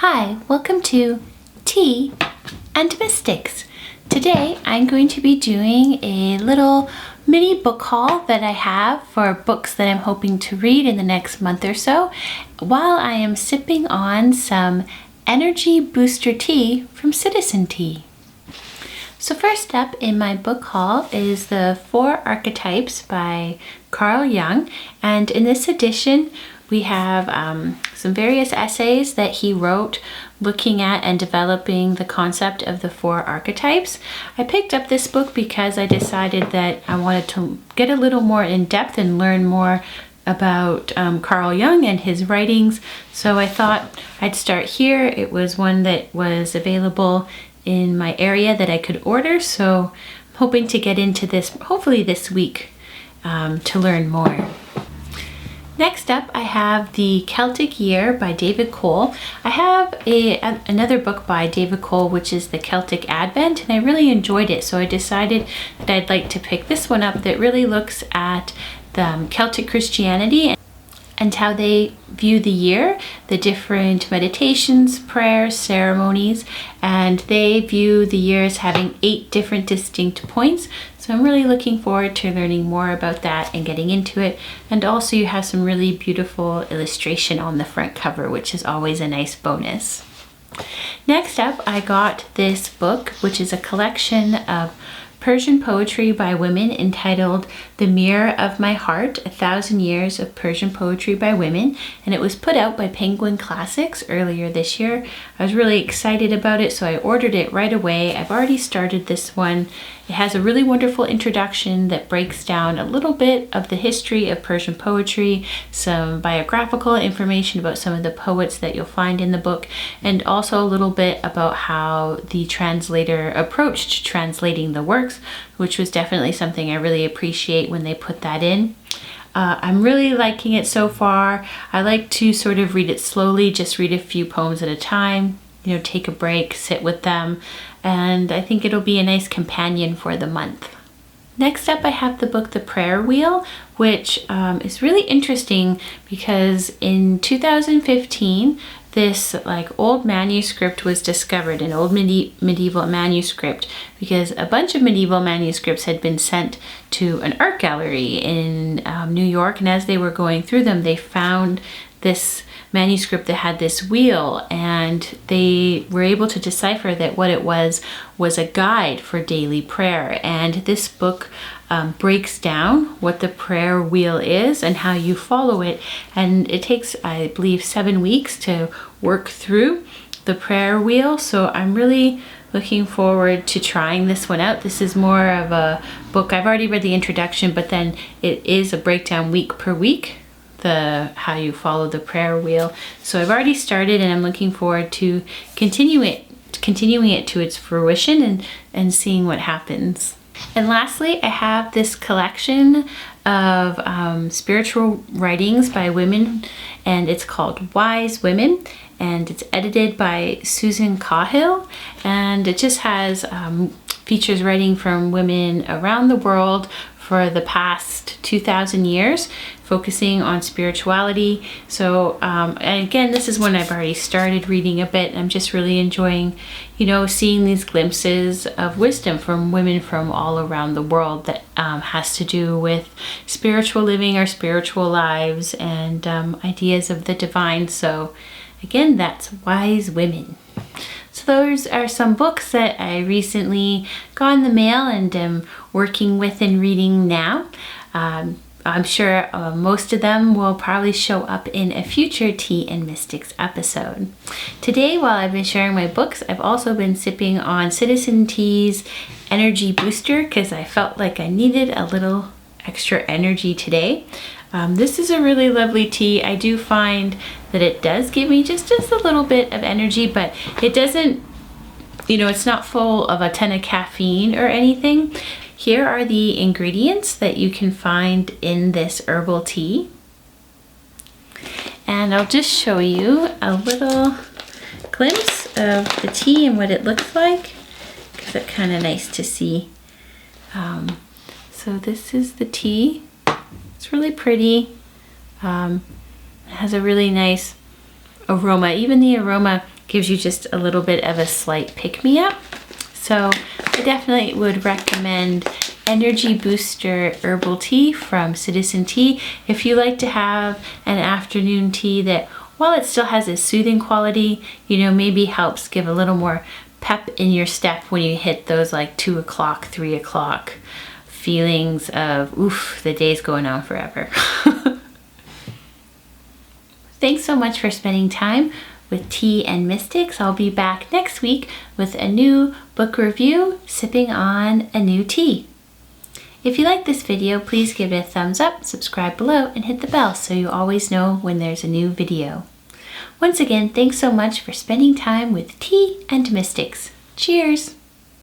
Hi, welcome to Tea and Mystics. Today I'm going to be doing a little mini book haul that I have for books that I'm hoping to read in the next month or so while I am sipping on some energy booster tea from Citizen Tea. So first up in my book haul is the Four Archetypes by Jung, and in this edition we have some various essays that he wrote looking at and developing the concept of the four archetypes. I picked up this book because I decided that I wanted to get a little more in depth and learn more about Carl Jung and his writings. So I thought I'd start here. It was one that was available in my area that I could order. So I'm hoping to get into this hopefully this week to learn more. Next up, I have the Celtic Year by David Cole. I have another book by David Cole, which is the Celtic Advent, and I really enjoyed it. So I decided that I'd like to pick this one up that really looks at the Celtic Christianity and how they view the year, the different meditations, prayers, ceremonies, and they view the year as having 8 different distinct points. So I'm really looking forward to learning more about that and getting into it. And also you have some really beautiful illustration on the front cover, which is always a nice bonus. Next up, I got this book, which is a collection of Persian poetry by women entitled The Mirror of My Heart, 1,000 Years of Persian Poetry by Women, and it was put out by Penguin Classics earlier this year. I was really excited about it, so I ordered it right away. I've already started this one. It has a really wonderful introduction that breaks down a little bit of the history of Persian poetry, some biographical information about some of the poets that you'll find in the book, and also a little bit about how the translator approached translating the works, which was definitely something I really appreciate when they put that in. I'm really liking it so far. I like to sort of read it slowly, just read a few poems at a time, take a break, sit with them, and I think it'll be a nice companion for the month. Next up, I have the book The Prayer Wheel, which is really interesting because in 2015, this old manuscript was discovered, an old medieval manuscript, because a bunch of medieval manuscripts had been sent to an art gallery in New York, and as they were going through them, they found this manuscript that had this wheel, and they were able to decipher that what it was a guide for daily prayer. And this book breaks down what the prayer wheel is and how you follow it, and it takes, I believe, 7 weeks to work through the prayer wheel. So I'm really looking forward to trying this one out. This is more of a book, I've already read the introduction, but then it is a breakdown week per week, how you follow the prayer wheel. So I've already started, and I'm looking forward to continuing it to its fruition and seeing what happens. And lastly, I have this collection of spiritual writings by women, and it's called Wise Women, and it's edited by Susan Cahill, and it just has features writing from women around the world for the past 2,000 years, focusing on spirituality. So, and again, this is one I've already started reading a bit. I'm just really enjoying, seeing these glimpses of wisdom from women from all around the world that has to do with spiritual living, our spiritual lives, and ideas of the divine. So again, that's Wise Women. So those are some books that I recently got in the mail and am working with and reading now. I'm sure most of them will probably show up in a future Tea and Mystics episode. Today, while I've been sharing my books, I've also been sipping on Citizen Tea's Energy Booster because I felt like I needed a little extra energy today. This is a really lovely tea. I do find that it does give me just a little bit of energy, but it doesn't, it's not full of a ton of caffeine or anything. Here are the ingredients that you can find in this herbal tea. And I'll just show you a little glimpse of the tea and what it looks like, because it's kind of nice to see. So this is the tea. It's really pretty. It has a really nice aroma. Even the aroma gives you just a little bit of a slight pick-me-up. So I definitely would recommend Energy Booster Herbal Tea from Citizen Tea. If you like to have an afternoon tea that, while it still has a soothing quality, you know, maybe helps give a little more pep in your step when you hit those like 2 o'clock, 3 o'clock feelings of, oof, the day's going on forever. Thanks so much for spending time with Tea and Mystics. I'll be back next week with a new book review, sipping on a new tea. If you like this video, please give it a thumbs up, subscribe below, and hit the bell so you always know when there's a new video. Once again, thanks so much for spending time with Tea and Mystics. Cheers!